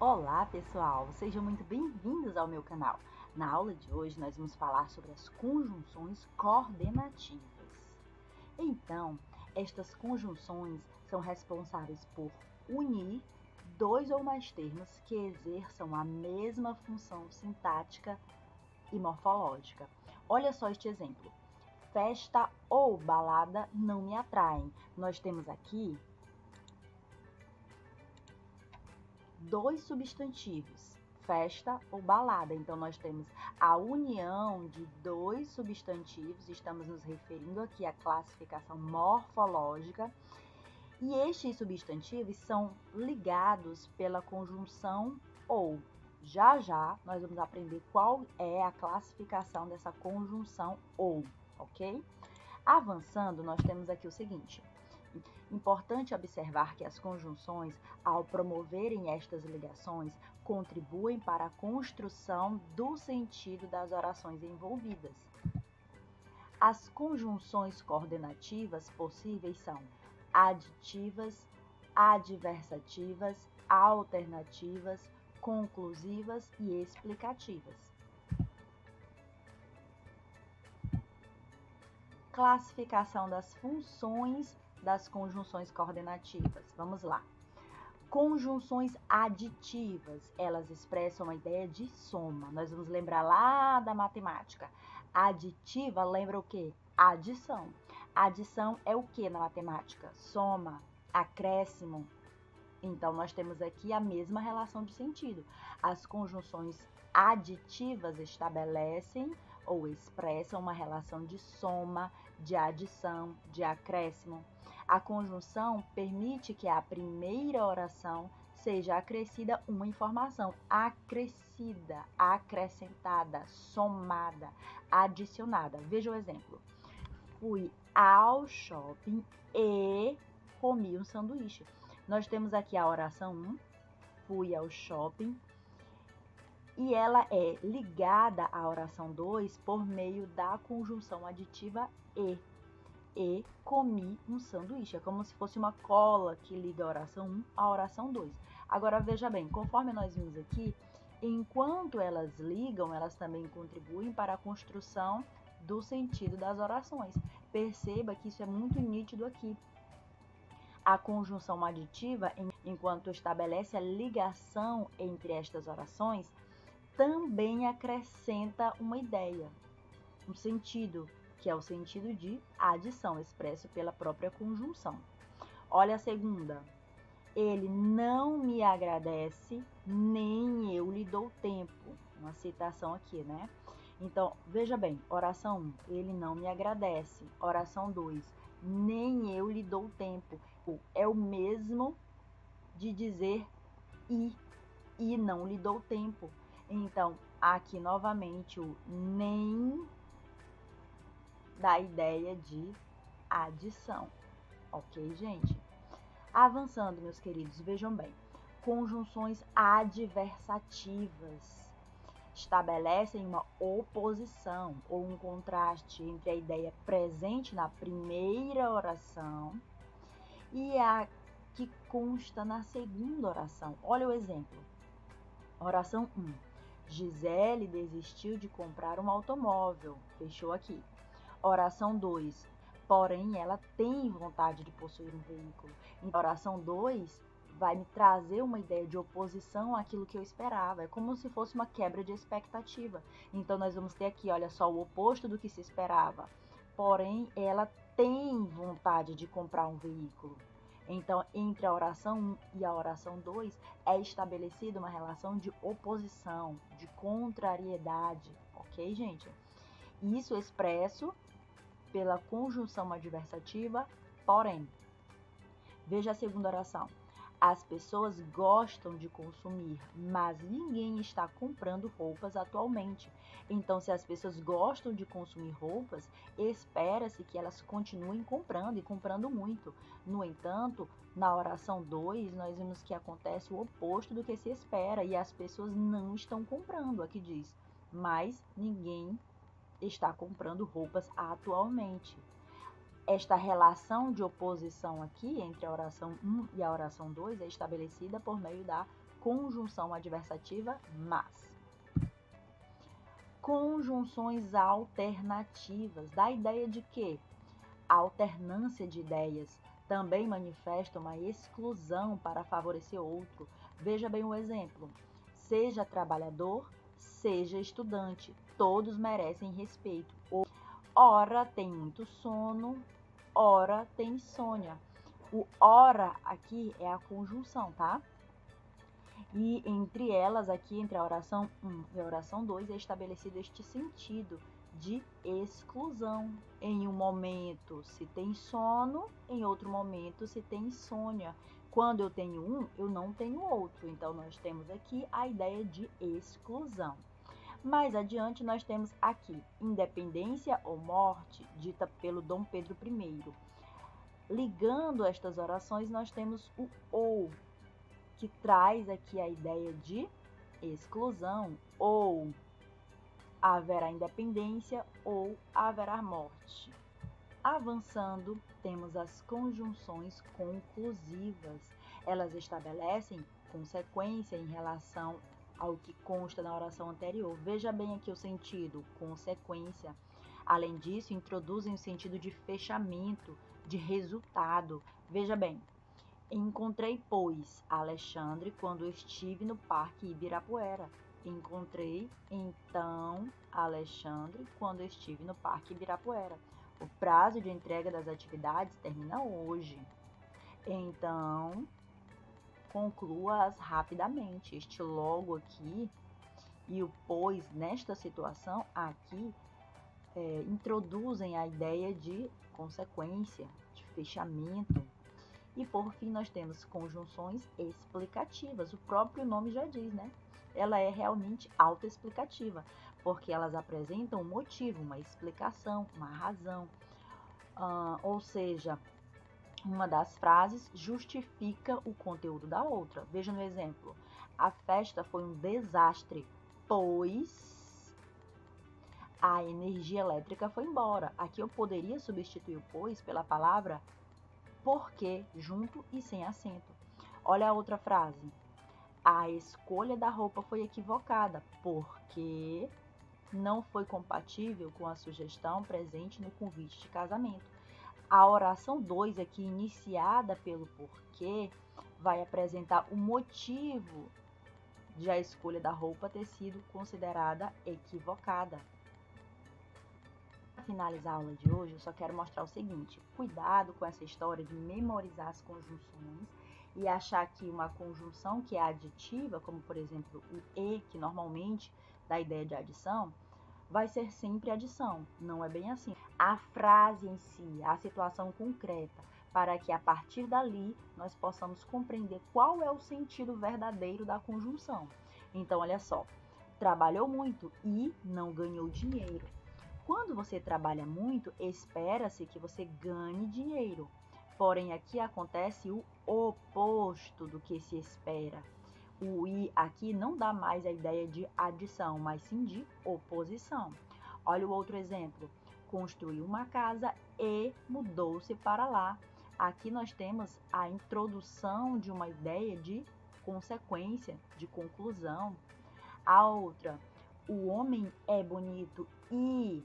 Olá pessoal, sejam muito bem-vindos ao meu canal. Na aula de hoje nós vamos falar sobre as conjunções coordenativas. Então, estas conjunções são responsáveis por unir dois ou mais termos que exerçam a mesma função sintática e morfológica. Olha só este exemplo. Festa ou balada não me atraem. Nós temos aqui dois substantivos, festa ou balada. Então, nós temos a união de dois substantivos, estamos nos referindo aqui à classificação morfológica, e estes substantivos são ligados pela conjunção ou. Já já nós vamos aprender qual é a classificação dessa conjunção ou, ok? Avançando, nós temos aqui o seguinte. Importante observar que as conjunções, ao promoverem estas ligações, contribuem para a construção do sentido das orações envolvidas. As conjunções coordenativas possíveis são aditivas, adversativas, alternativas, conclusivas e explicativas. Classificação das funções das conjunções coordenativas. Vamos lá. Conjunções aditivas, elas expressam a ideia de soma. Nós vamos lembrar lá da matemática. Aditiva lembra o quê? Adição. Adição é o que na matemática? Soma, acréscimo. Então, nós temos aqui a mesma relação de sentido. As conjunções aditivas estabelecem ou expressam uma relação de soma, de adição, de acréscimo. A conjunção permite que a primeira oração seja acrescida uma informação, acrescida, acrescentada, somada, adicionada. Veja o exemplo. Fui ao shopping e comi um sanduíche. Nós temos aqui a oração 1, fui ao shopping, e ela é ligada à oração 2 por meio da conjunção aditiva e comi um sanduíche. É como se fosse uma cola que liga a oração 1 à oração 2. Agora, veja bem, conforme nós vimos aqui, enquanto elas ligam, elas também contribuem para a construção do sentido das orações. Perceba que isso é muito nítido aqui. A conjunção aditiva, enquanto estabelece a ligação entre estas orações, também acrescenta uma ideia, um sentido, que é o sentido de adição, expresso pela própria conjunção. Olha a segunda. Ele não me agradece, nem eu lhe dou tempo. Uma citação aqui, né? Então, veja bem, oração 1, ele não me agradece. Oração 2, nem eu lhe dou tempo. É o mesmo de dizer e não lhe dou tempo. Então, aqui novamente o nem dá ideia de adição. Ok, gente? Avançando, meus queridos, vejam bem. Conjunções adversativas estabelecem uma oposição ou um contraste entre a ideia presente na primeira oração e a que consta na segunda oração. Olha o exemplo. Oração 1. Gisele desistiu de comprar um automóvel. Fechou aqui. Oração 2. Porém, ela tem vontade de possuir um veículo. Então, oração 2 vai me trazer uma ideia de oposição àquilo que eu esperava. É como se fosse uma quebra de expectativa. Então, nós vamos ter aqui, olha só, o oposto do que se esperava. Porém, ela tem vontade de comprar um veículo. Então, entre a oração 1 e a oração 2, é estabelecida uma relação de oposição, de contrariedade, ok, gente? Isso expresso pela conjunção adversativa, porém. Veja a segunda oração. As pessoas gostam de consumir, mas ninguém está comprando roupas atualmente. Então, se as pessoas gostam de consumir roupas, espera-se que elas continuem comprando e comprando muito. No entanto, na oração 2, nós vimos que acontece o oposto do que se espera e as pessoas não estão comprando. Aqui diz, mas ninguém está comprando roupas atualmente. Esta relação de oposição aqui entre a oração 1 e a oração 2 é estabelecida por meio da conjunção adversativa mas. Conjunções alternativas, dá a ideia de que a alternância de ideias também manifesta uma exclusão para favorecer outro. Veja bem o exemplo. Seja trabalhador, seja estudante, todos merecem respeito. Ora tem muito sono, ora tem insônia. O ora aqui é a conjunção, tá? E entre elas, aqui, entre a oração 1 e a oração 2, é estabelecido este sentido de exclusão. Em um momento se tem sono, em outro momento se tem insônia. Quando eu tenho um, eu não tenho outro. Então, nós temos aqui a ideia de exclusão. Mais adiante, nós temos aqui independência ou morte, dita pelo Dom Pedro I. Ligando estas orações, nós temos o ou, que traz aqui a ideia de exclusão, ou haverá independência ou haverá morte. Avançando, temos as conjunções conclusivas. Elas estabelecem consequência em relação ao que consta na oração anterior. Veja bem aqui o sentido, consequência. Além disso, introduzem o sentido de fechamento, de resultado. Veja bem, encontrei, pois, Alexandre quando estive no Parque Ibirapuera. Encontrei, então, Alexandre quando estive no Parque Ibirapuera. O prazo de entrega das atividades termina hoje. Então, conclua-as rapidamente. Este logo aqui e o pois nesta situação aqui introduzem a ideia de consequência, de fechamento. E por fim, nós temos conjunções explicativas. O próprio nome já diz, né? Ela é realmente autoexplicativa, porque elas apresentam um motivo, uma explicação, uma razão. Ou seja, uma das frases justifica o conteúdo da outra. Veja no exemplo. A festa foi um desastre, pois a energia elétrica foi embora. Aqui eu poderia substituir o pois pela palavra porque, junto e sem acento. Olha a outra frase. A escolha da roupa foi equivocada, porque não foi compatível com a sugestão presente no convite de casamento. A oração 2 aqui, iniciada pelo porquê, vai apresentar o motivo de a escolha da roupa ter sido considerada equivocada. Para finalizar a aula de hoje, eu só quero mostrar o seguinte: cuidado com essa história de memorizar as conjunções e achar que uma conjunção que é aditiva, como por exemplo o e, que normalmente dá a ideia de adição, vai ser sempre adição. Não é bem assim. A frase em si, a situação concreta, para que a partir dali nós possamos compreender qual é o sentido verdadeiro da conjunção. Então, olha só, trabalhou muito e não ganhou dinheiro. Quando você trabalha muito, espera-se que você ganhe dinheiro. Porém, aqui acontece o oposto do que se espera. O i aqui não dá mais a ideia de adição, mas sim de oposição. Olha o outro exemplo. Construiu uma casa e mudou-se para lá. Aqui nós temos a introdução de uma ideia de consequência, de conclusão. A outra, o homem é bonito e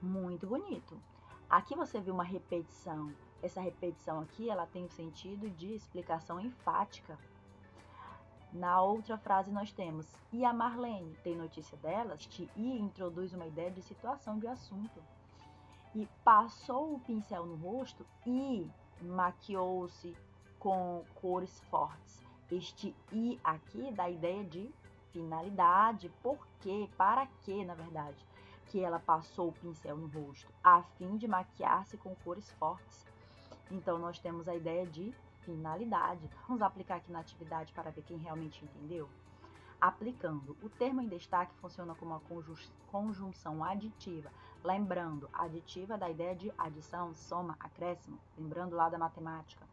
muito bonito. Aqui você viu uma repetição. Essa repetição aqui, ela tem o sentido de explicação enfática. Na outra frase nós temos, e a Marlene, tem notícia dela? Este i introduz uma ideia de situação de assunto. E passou o pincel no rosto e maquiou-se com cores fortes. Este i aqui dá a ideia de finalidade, por quê, para quê, na verdade, que ela passou o pincel no rosto, a fim de maquiar-se com cores fortes. Então, nós temos a ideia de finalidade. Vamos aplicar aqui na atividade para ver quem realmente entendeu? Aplicando. O termo em destaque funciona como uma conjunção aditiva. Lembrando, aditiva da ideia de adição, soma, acréscimo. Lembrando lá da matemática.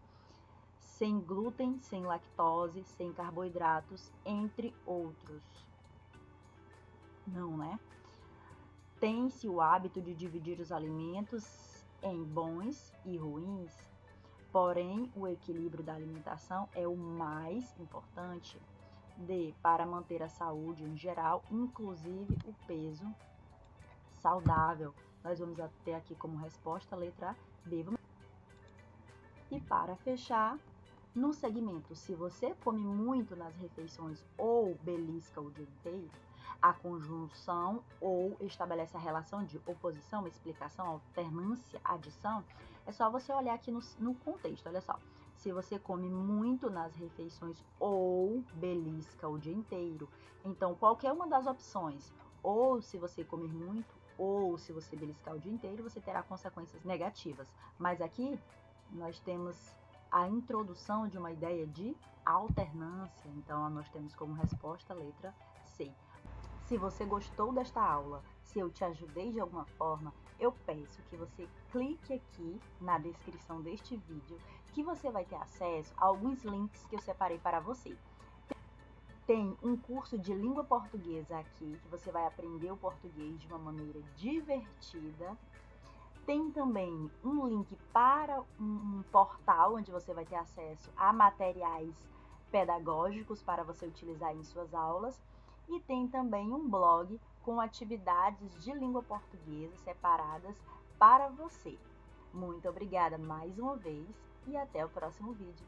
Sem glúten, sem lactose, sem carboidratos, entre outros. Não, né? Tem-se o hábito de dividir os alimentos em bons e ruins. Porém, o equilíbrio da alimentação é o mais importante. D, para manter a saúde em geral, inclusive o peso saudável. Nós vamos ter aqui como resposta a letra B. E para fechar, no segmento, se você come muito nas refeições ou belisca o dia inteiro, a conjunção ou estabelece a relação de oposição, explicação, alternância, adição, é só você olhar aqui no contexto, olha só. Se você come muito nas refeições ou belisca o dia inteiro, então qualquer uma das opções, ou se você comer muito, ou se você beliscar o dia inteiro, você terá consequências negativas. Mas aqui nós temos a introdução de uma ideia de alternância, então nós temos como resposta a letra C. Se você gostou desta aula, se eu te ajudei de alguma forma, eu peço que você clique aqui na descrição deste vídeo, que você vai ter acesso a alguns links que eu separei para você. Tem um curso de língua portuguesa aqui, que você vai aprender o português de uma maneira divertida. Tem também um link para um portal onde você vai ter acesso a materiais pedagógicos para você utilizar em suas aulas. E tem também um blog com atividades de língua portuguesa separadas para você. Muito obrigada mais uma vez e até o próximo vídeo.